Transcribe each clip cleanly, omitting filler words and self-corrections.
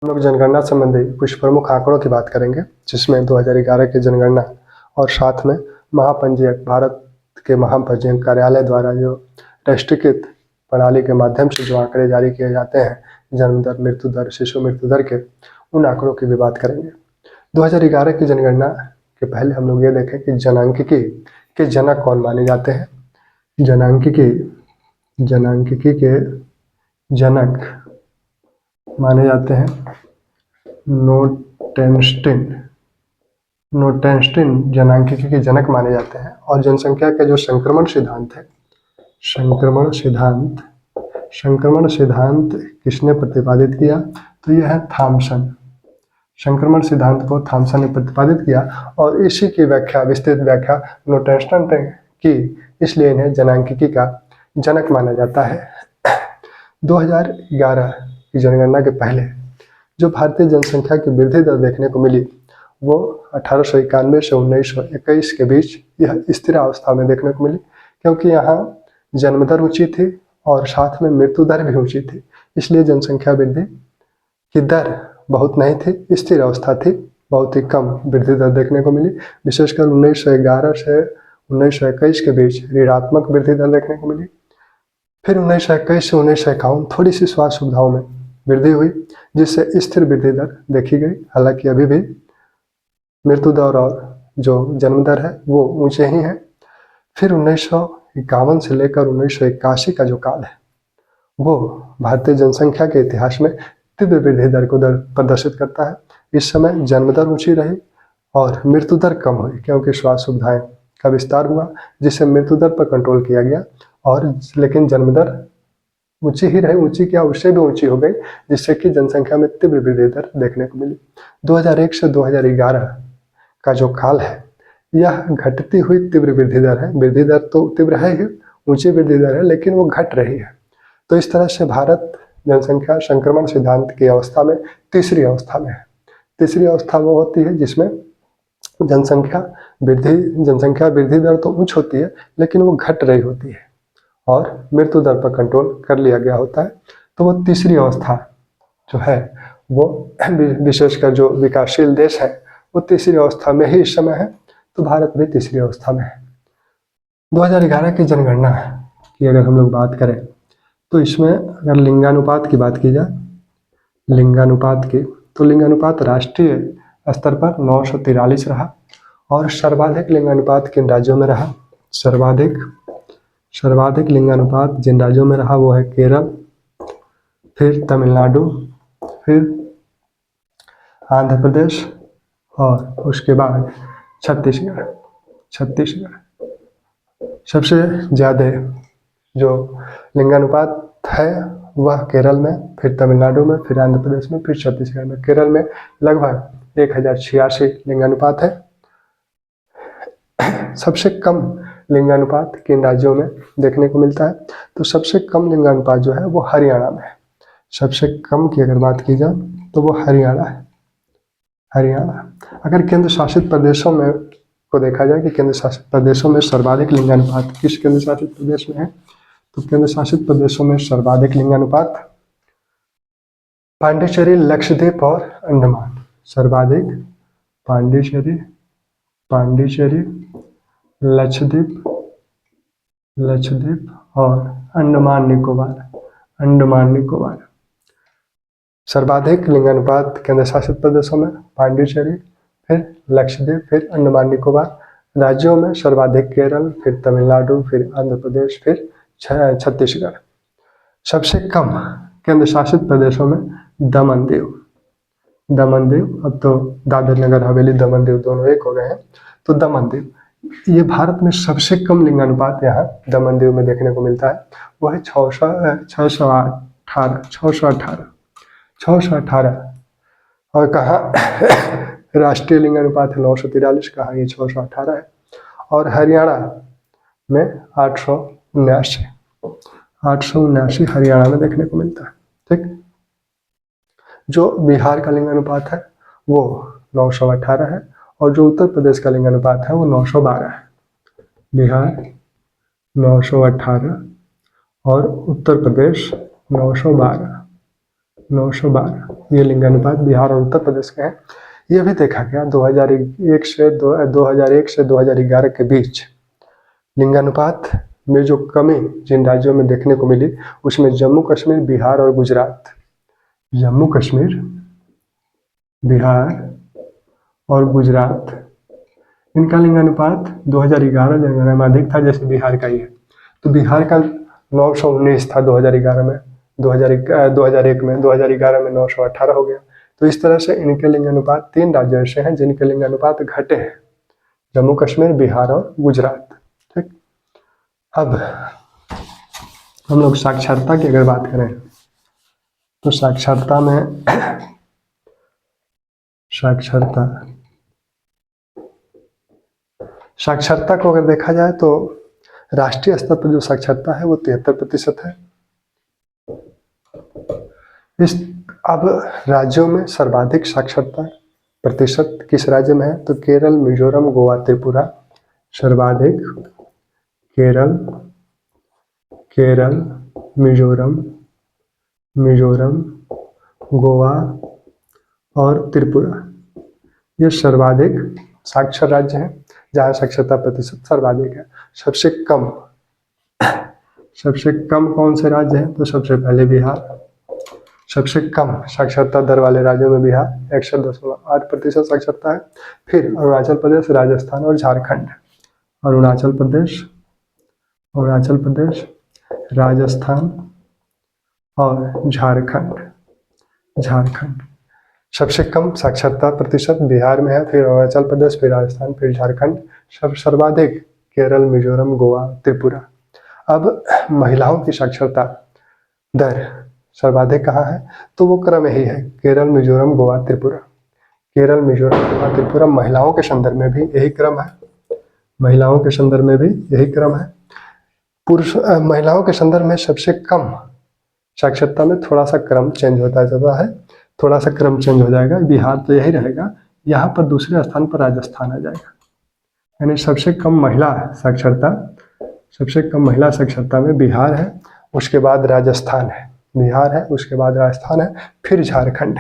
हम लोग जनगणना संबंधी कुछ प्रमुख आंकड़ों की बात करेंगे, जिसमें 2011 की जनगणना और साथ में महापंजीयक भारत के महापंजीयक कार्यालय द्वारा जो राष्ट्रीयकृत प्रणाली के माध्यम से जो आंकड़े जारी किए जाते हैं, जन्म दर, मृत्यु दर, शिशु मृत्यु दर के, उन आंकड़ों की भी बात करेंगे। 2011 की जनगणना के पहले हम लोग ये देखें कि जनांकिकी के जनक कौन माने जाते हैं। जनांकिकी के जनक माने जाते हैं नोटेंस्टीन जनांकिकी के जनक माने जाते हैं। और जनसंख्या का जो संक्रमण सिद्धांत है, संक्रमण सिद्धांत किसने प्रतिपादित किया? तो यह है थॉमसन। संक्रमण सिद्धांत को थॉमसन ने प्रतिपादित किया और इसी की व्याख्या, विस्तृत व्याख्या नोटेंस्टीन ने की, इसलिए इन्हें जनांकिकी का जनक माना जाता है। 2011 की जनगणना के पहले जो भारतीय जनसंख्या की वृद्धि दर देखने को मिली, वो 1891 से 1921 के बीच यह स्थिर अवस्था में देखने को मिली, क्योंकि यहाँ जन्म दर ऊंची थी और साथ में मृत्यु दर भी ऊंची थी, इसलिए जनसंख्या वृद्धि की दर बहुत नहीं थी, स्थिर अवस्था थी, बहुत ही कम वृद्धि दर देखने को मिली। विशेषकर 1911 से 1921 के बीच ऋणात्मक वृद्धि दर देखने को मिली। फिर 1921 से 1951 थोड़ी सी स्वास्थ्य सुविधाओं में वृद्धि हुई, जिससे स्थिर वृद्धि दर देखी गई। हालांकि अभी भी मृत्यु दर और जो जन्म दर है वो ऊंचे ही हैं। फिर 1951 से लेकर 1981 का जो काल है, वो भारतीय जनसंख्या के इतिहास में तीव्र वृद्धि दर को प्रदर्शित करता है। इस समय जन्म दर ऊंची रही और मृत्यु दर कम हुई, क्योंकि स्वास्थ्य सुविधाएं का विस्तार हुआ, जिससे मृत्यु दर पर कंट्रोल किया गया। और लेकिन जन्म दर ऊंची ही रही, ऊंची क्या, उससे भी ऊंची हो गई, जिससे कि जनसंख्या में तीव्र वृद्धि दर देखने को मिली। 2001 से 2011 का जो काल है, यह घटती हुई तीव्र वृद्धि दर है। वृद्धि दर तो तीव्र है ही, ऊंची वृद्धि दर है, लेकिन वो घट रही है। तो इस तरह से भारत जनसंख्या संक्रमण सिद्धांत की अवस्था में तीसरी अवस्था में है। तीसरी अवस्था वो होती है जिसमें जनसंख्या वृद्धि दर तो उच्च होती है, लेकिन वो घट रही होती है और मृत्यु दर पर कंट्रोल कर लिया गया होता है। तो वो तीसरी अवस्था जो है, वो विशेषकर जो विकासशील देश है, वो तीसरी अवस्था में ही इस समय है। तो भारत भी तीसरी अवस्था में है। 2011 की जनगणना की अगर हम लोग बात करें, तो इसमें अगर लिंगानुपात की बात की जाए, तो लिंगानुपात राष्ट्रीय स्तर पर 943 रहा और सर्वाधिक लिंगानुपात किन राज्यों में रहा? सर्वाधिक लिंगानुपात जिन राज्यों में रहा वो है केरल, फिर तमिलनाडु, फिर आंध्र प्रदेश और उसके बाद छत्तीसगढ़। सबसे ज़्यादा जो लिंगानुपात है वह केरल में, फिर तमिलनाडु में, फिर आंध्र प्रदेश में, फिर छत्तीसगढ़ में। केरल में लगभग 1086 लिंगानुपात है। सबसे कम लिंगानुपात किन राज्यों में देखने को मिलता है? तो सबसे कम लिंगानुपात जो है वो हरियाणा में है। सबसे कम की अगर बात की जाए तो वो हरियाणा है। अगर केंद्र शासित प्रदेशों में को देखा जाए कि केंद्र शासित प्रदेशों में सर्वाधिक लिंगानुपात किस केंद्र शासित प्रदेश में है, तो केंद्र शासित प्रदेशों में सर्वाधिक लिंगानुपात पांडिचेरी, लक्षद्वीप और अंडमान। सर्वाधिक पांडिचेरी, लक्षद्वीप और अंडमान निकोबार। सर्वाधिक लिंगानुपात केंद्र शासित प्रदेशों में पांडिचेरी, फिर लक्षद्वीप, फिर अंडमान निकोबार। राज्यों में सर्वाधिक केरल, फिर तमिलनाडु, फिर आंध्र प्रदेश, फिर छत्तीसगढ़। सबसे कम केंद्र शासित प्रदेशों में दमन दीव। अब तो दादर नगर हवेली, दमन दीव दोनों एक हो गए हैं। तो दमन दीव, ये भारत में सबसे कम लिंगानुपात यहाँ दमन दीव में देखने को मिलता है। वो है 618। और कहाँ राष्ट्रीय लिंगानुपात है 943, कहाँ ये 618 है। और हरियाणा में 879 हरियाणा में देखने को मिलता है। ठीक, जो बिहार का लिंगानुपात है वो 918 है और जो उत्तर प्रदेश का लिंगानुपात है वो 912 है। बिहार 918 और उत्तर प्रदेश 912। 912 ये लिंगानुपात बिहार और उत्तर प्रदेश के हैं। ये भी देखा गया 2001 से 2011 के बीच लिंगानुपात में जो कमी जिन राज्यों में देखने को मिली उसमें जम्मू कश्मीर, बिहार और गुजरात, जम्मू कश्मीर, बिहार और गुजरात, इनका लिंगानुपात 2011 जनगणना में अधिक था जैसे बिहार का ही है। तो बिहार का 919 था 2011 में, 2001 में, 2011 में 918 हो गया। तो इस तरह से इनके लिंगानुपात 3 राज्य ऐसे हैं जिनके लिंगानुपात घटे हैं, जम्मू कश्मीर, बिहार और गुजरात। ठीक, अब हम लोग साक्षरता की अगर बात करें तो साक्षरता में साक्षरता को अगर देखा जाए तो राष्ट्रीय स्तर पर जो साक्षरता है वो 73% है। अब राज्यों में सर्वाधिक साक्षरता प्रतिशत किस राज्य में है तो केरल, मिजोरम, गोवा, त्रिपुरा। सर्वाधिक केरल, मिजोरम, गोवा और त्रिपुरा, ये सर्वाधिक साक्षर राज्य हैं जहाँ साक्षरता प्रतिशत सर्वाधिक है। सबसे कम कौन से राज्य हैं तो सबसे पहले बिहार। सबसे कम साक्षरता दर वाले राज्यों में बिहार 61.8% साक्षरता है। फिर अरुणाचल प्रदेश, राजस्थान और झारखंड। अरुणाचल प्रदेश, राजस्थान और झारखंड। सबसे कम साक्षरता प्रतिशत बिहार में है, फिर अरुणाचल प्रदेश, फिर राजस्थान, फिर झारखंड। सर्वाधिक केरल, मिजोरम, गोवा, त्रिपुरा। अब महिलाओं की साक्षरता दर सर्वाधिक कहाँ है तो वो क्रम यही है, केरल, मिजोरम, गोवा, त्रिपुरा। केरल, मिजोरम, गोवा, त्रिपुरा। महिलाओं के संदर्भ में भी यही क्रम है। महिलाओं के संदर्भ में सबसे कम साक्षरता में थोड़ा सा क्रम चेंज होता जाता है, थोड़ा सा क्रम चेंज हो जाएगा। बिहार तो यही रहेगा, यहाँ पर दूसरे स्थान पर राजस्थान आ जाएगा। यानी सबसे कम महिला साक्षरता में बिहार है, उसके बाद राजस्थान है, उसके बाद राजस्थान है, फिर झारखंड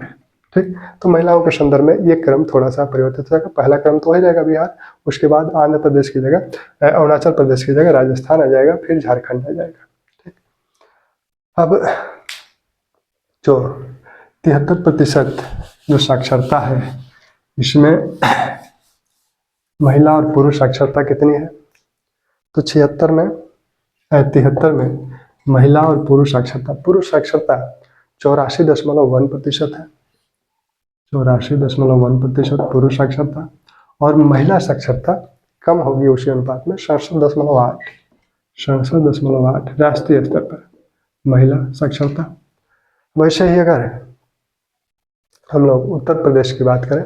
है। ठीक, तो महिलाओं के संदर्भ में ये क्रम थोड़ा सा परिवर्तित हो जाएगा। पहला क्रम तो हो जाएगा बिहार, उसके बाद आंध्र प्रदेश की जगह अरुणाचल प्रदेश की जगह राजस्थान आ जाएगा, फिर झारखंड आ जाएगा। ठीक, अब जो 73% जो साक्षरता है इसमें महिला और पुरुष साक्षरता कितनी है तो 73 में महिला और पुरुष साक्षरता 84.1% है। 84.1% पुरुष साक्षरता, और महिला साक्षरता कम होगी उसी अनुपात में 67.8 राष्ट्रीय स्तर पर महिला साक्षरता। वैसे ही अगर हम लोग उत्तर प्रदेश की बात करें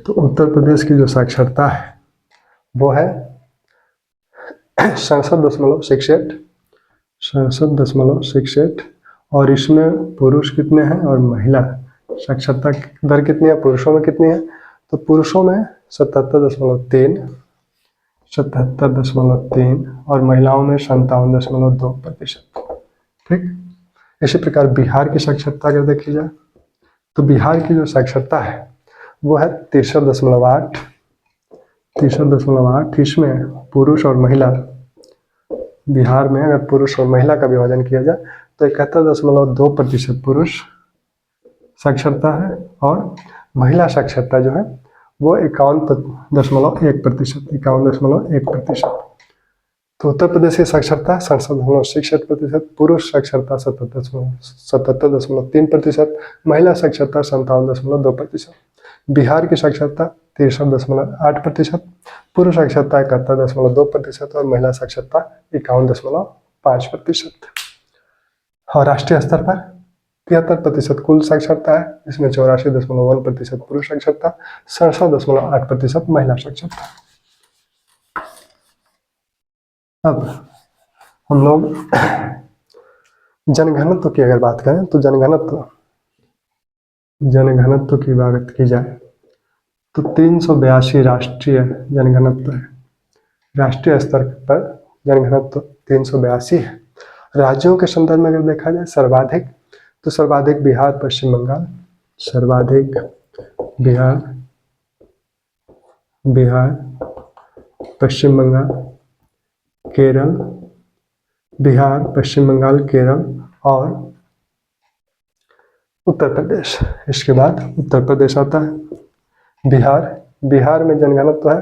तो उत्तर प्रदेश की जो साक्षरता है वो है 67.68, और इसमें पुरुष कितने हैं और महिला साक्षरता दर कितनी है, पुरुषों में कितनी है तो पुरुषों में 77.3 और महिलाओं में 57.2%। ठीक, इसी प्रकार बिहार की साक्षरता अगर देखी जाए तो बिहार की जो साक्षरता है वो है 63.8। इसमें पुरुष और महिला, बिहार में अगर पुरुष और महिला का विभाजन किया जाए तो 71.2% पुरुष साक्षरता है, और महिला साक्षरता जो है वो 51.1%। तो उत्तर प्रदेश की साक्षरता 67.67%, पुरुष साक्षरता 77.3%, महिला साक्षरता 57.2%। बिहार की साक्षरता 63.8%, पुरुष साक्षरता 71.2% और महिला साक्षरता 51.5%। और राष्ट्रीय स्तर पर 73% कुल साक्षरता है, इसमें 84.1% पुरुष साक्षरता, 67.8% महिला साक्षरता। अब हम लोग जनघनत्व की अगर बात करें तो जनघनत्व की बात की जाए तो 382 राष्ट्रीय जनघनत्व है। राष्ट्रीय स्तर पर जनघनत्व 382 है। राज्यों के संदर्भ में अगर देखा जाए सर्वाधिक, तो सर्वाधिक बिहार पश्चिम बंगाल, सर्वाधिक बिहार पश्चिम बंगाल केरल, बिहार पश्चिम बंगाल केरल और उत्तर प्रदेश। इसके बाद उत्तर प्रदेश आता है। बिहार में जनघनत्व है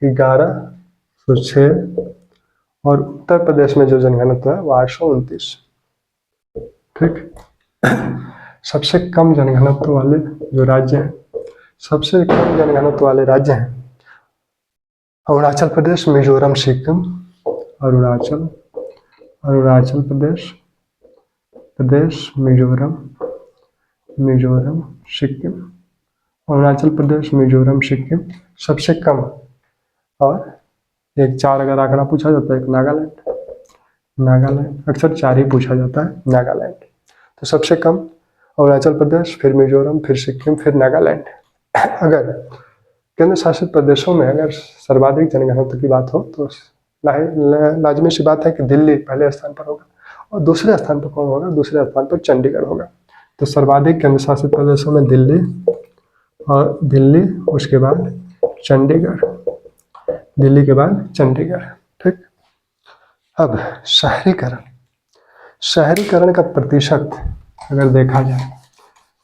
1106 और उत्तर प्रदेश में जो जनघनत्व है वो 829। ठीक। सबसे कम जनघनत्व वाले जो राज्य हैं, सबसे कम जनघनत्व वाले राज्य हैं अरुणाचल प्रदेश, मिजोरम, सिक्किम। अरुणाचल प्रदेश, मिजोरम, सिक्किम। अरुणाचल प्रदेश, मिजोरम, सिक्किम सबसे कम। और एक 4 अगर आंकड़ा पूछा जाता है, एक नागालैंड, अक्सर 4 ही पूछा जाता है, नागालैंड। तो सबसे कम अरुणाचल प्रदेश, फिर मिजोरम, फिर सिक्किम, फिर नागालैंड। अगर केंद्र शासित प्रदेशों में अगर सर्वाधिक जनघनत्व की बात हो तो लाजमी सी बात है कि दिल्ली पहले स्थान पर होगा और दूसरे स्थान पर कौन होगा? दूसरे स्थान पर चंडीगढ़ होगा। तो सर्वाधिक केंद्र शासित प्रदेशों में दिल्ली, उसके बाद चंडीगढ़, दिल्ली के बाद चंडीगढ़। ठीक। अब शहरीकरण का प्रतिशत अगर देखा जाए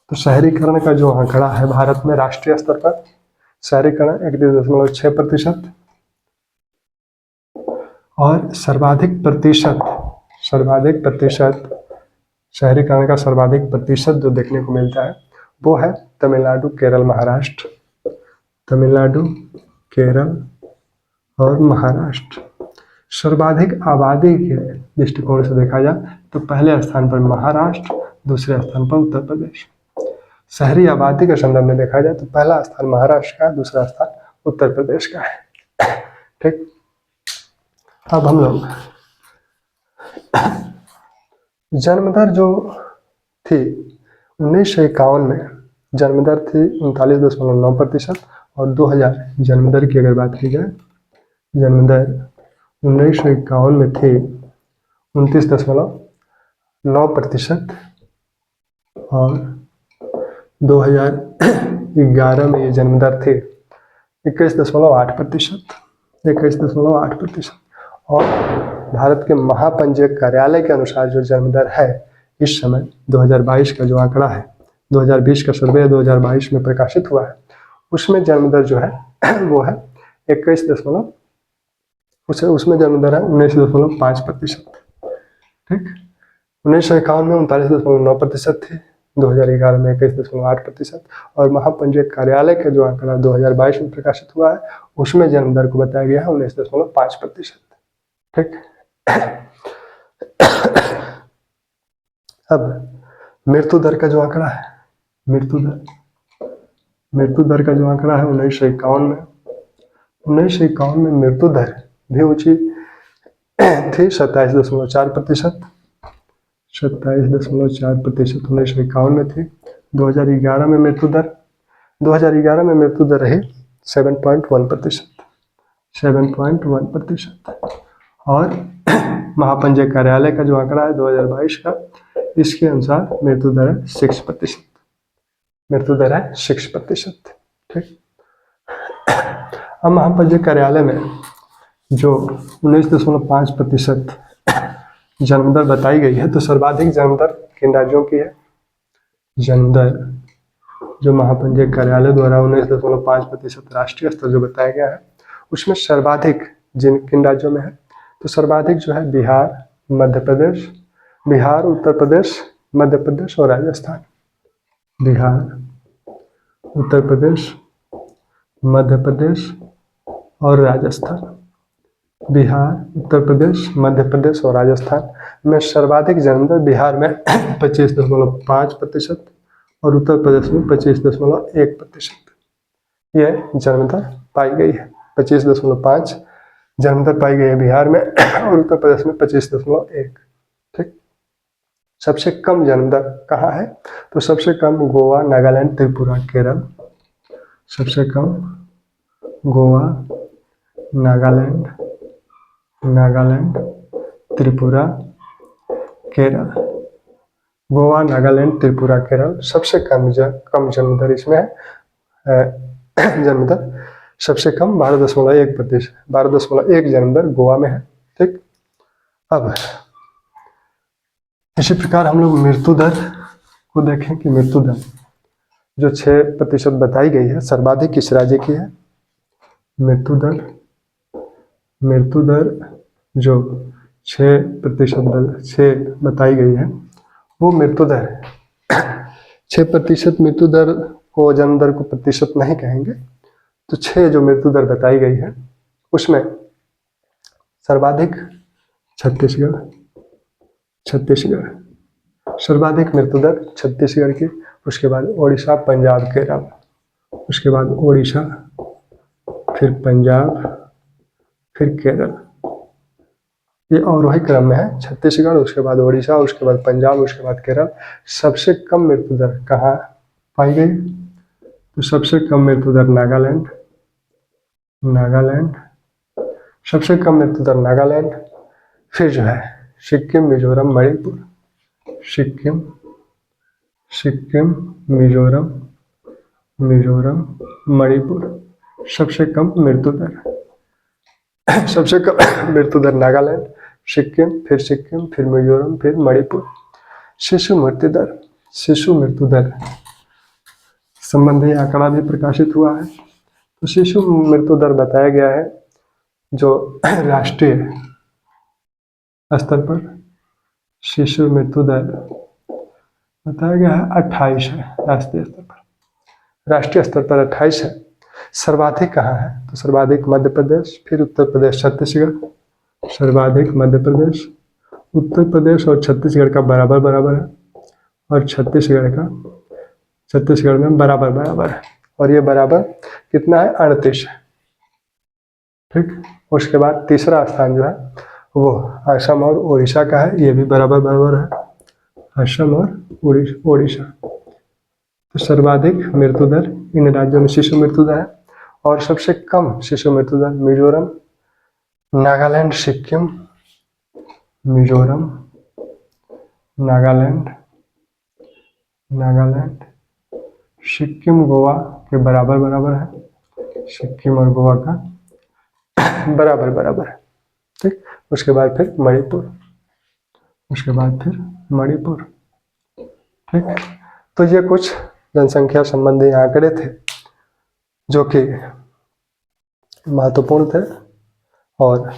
तो शहरीकरण का जो आंकड़ा है भारत में राष्ट्रीय स्तर पर, शहरीकरण 31.6% और सर्वाधिक प्रतिशत शहरीकरण का सर्वाधिक प्रतिशत जो देखने को मिलता है वो है तमिलनाडु, केरल, महाराष्ट्र। तमिलनाडु, केरल और महाराष्ट्र। सर्वाधिक आबादी के दृष्टिकोण से देखा जाए तो पहले स्थान पर महाराष्ट्र, दूसरे स्थान पर उत्तर प्रदेश। शहरी आबादी के संदर्भ में देखा जाए तो पहला स्थान महाराष्ट्र का, दूसरा स्थान उत्तर प्रदेश का है। ठीक। अब हम लोग जन्म दर जो थी 1951 में जन्म दर थी 39.9% और 2000 जन्म दर की अगर बात की जाए, जन्म दर 1951 में थी 29.9% और 2011 में ये जन्म दर थी 21.8%। और भारत के महापंजीयक कार्यालय के अनुसार जो जन्म दर है इस समय 2022 का जो आंकड़ा है, 2020 का सर्वे 2022 में प्रकाशित हुआ है, उसमें जन्म दर जो है वो है 21 उसमें जन्म दर है 19.5%। ठीक। 1951 में 39.9% थी, 2011 में 21.8% और महापंजीयक कार्यालय का जो आंकड़ा 2022 में प्रकाशित हुआ है उसमें जन्म दर को बताया गया है 19.5%। ठीक। अब मृत्यु दर का जो आंकड़ा है, मृत्यु दर का जो आंकड़ा है 1951 में मृत्यु दर भी ऊंची थी 27.4%। 1951 में थी। 2011 में मृत्यु दर रही 7.1%। और महापंजीयक कार्यालय का जो आंकड़ा है 2022 का, इसके अनुसार मृत्यु दर है 6%। ठीक। अब महापंजीयक कार्यालय में जो 19.5% जन्म दर बताई गई है, तो सर्वाधिक जन्म दर किन राज्यों की है? जन्म दर जो महापंजीयक कार्यालय द्वारा 19.5% राष्ट्रीय स्तर जो बताया गया है उसमें सर्वाधिक किन राज्यों में है? तो सर्वाधिक जो है बिहार, उत्तर प्रदेश, मध्य प्रदेश और राजस्थान। बिहार, उत्तर प्रदेश, मध्य प्रदेश और राजस्थान। बिहार, उत्तर प्रदेश, मध्य प्रदेश और राजस्थान में सर्वाधिक जन्म दर बिहार में 25.5% और उत्तर प्रदेश में 25.1% यह जन्म दर पाई गई है। 25.5 जन्म दर पाई गई है बिहार में और उत्तर प्रदेश में 25.1। ठीक। सबसे कम जन्म दर कहाँ है? तो सबसे कम गोवा, नागालैंड, त्रिपुरा, केरल। सबसे कम गोवा, नागालैंड, त्रिपुरा, केरल। गोवा, नागालैंड, त्रिपुरा, केरल। सबसे कम जन्म दर इसमें है, जन्म दर सबसे कम 12.1%, 12.1 जन्म दर गोवा में है। ठीक, अब इसी प्रकार हम लोग मृत्यु दर को देखें कि मृत्यु दर जो 6% बताई गई है, सर्वाधिक किस राज्य की है? मृत्यु दर जो 6% बताई गई है वो मृत्यु दर है। 6% मृत्यु दर को जन्म दर को प्रतिशत नहीं कहेंगे, तो 6 जो मृत्यु दर बताई गई है उसमें सर्वाधिक छत्तीसगढ़, सर्वाधिक मृत्यु दर छत्तीसगढ़ की, उसके बाद ओडिशा, पंजाब, केरल, उसके बाद ओडिशा, फिर पंजाब, फिर केरल। ये अवरोही क्रम में है, छत्तीसगढ़, उसके बाद ओडिशा, उसके बाद पंजाब, उसके बाद केरल। सबसे कम मृत्यु दर कहाँ पाई गई? तो सबसे कम मृत्यु दर नागालैंड, सबसे कम मृत्यु दर नागालैंड। फिर जो है सिक्किम, मिजोरम, मणिपुर, सिक्किम, मिजोरम, मणिपुर। सबसे कम मृत्यु दर सबसे कम मृत्यु दर नागालैंड, सिक्किम, फिर मिजोरम, फिर मणिपुर। शिशु मृत्यु दर संबंधी आंकड़ा भी प्रकाशित हुआ है। तो शिशु मृत्यु दर बताया गया है जो राष्ट्रीय स्तर पर शिशु मृत्यु दर बताया गया है 28 है, राष्ट्रीय स्तर पर 28 है। सर्वाधिक कहाँ है? तो सर्वाधिक मध्य प्रदेश, फिर उत्तर प्रदेश, छत्तीसगढ़। सर्वाधिक मध्य प्रदेश, उत्तर प्रदेश और छत्तीसगढ़ का बराबर है, और छत्तीसगढ़ में बराबर है, और ये बराबर कितना है? 38 है। ठीक, उसके बाद तीसरा स्थान जो है वो असम और ओडिशा का है, ये भी बराबर है, असम और ओडिशा। तो सर्वाधिक मृत्यु दर इन राज्यों में शिशु मृत्यु दर है, और सबसे कम शिशु मृत्यु दर मिजोरम, नागालैंड, सिक्किम, मिजोरम, नागालैंड, सिक्किम, गोवा के बराबर है, सिक्किम और गोवा का बराबर है। ठीक, उसके बाद फिर मणिपुर, ठीक। तो ये कुछ जनसंख्या संबंधी आंकड़े थे जो कि महत्वपूर्ण थे, और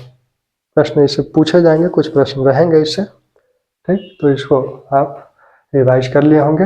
प्रश्न इससे पूछे जाएंगे, कुछ प्रश्न रहेंगे इससे। ठीक, तो इसको आप रिवाइज कर लिए होंगे।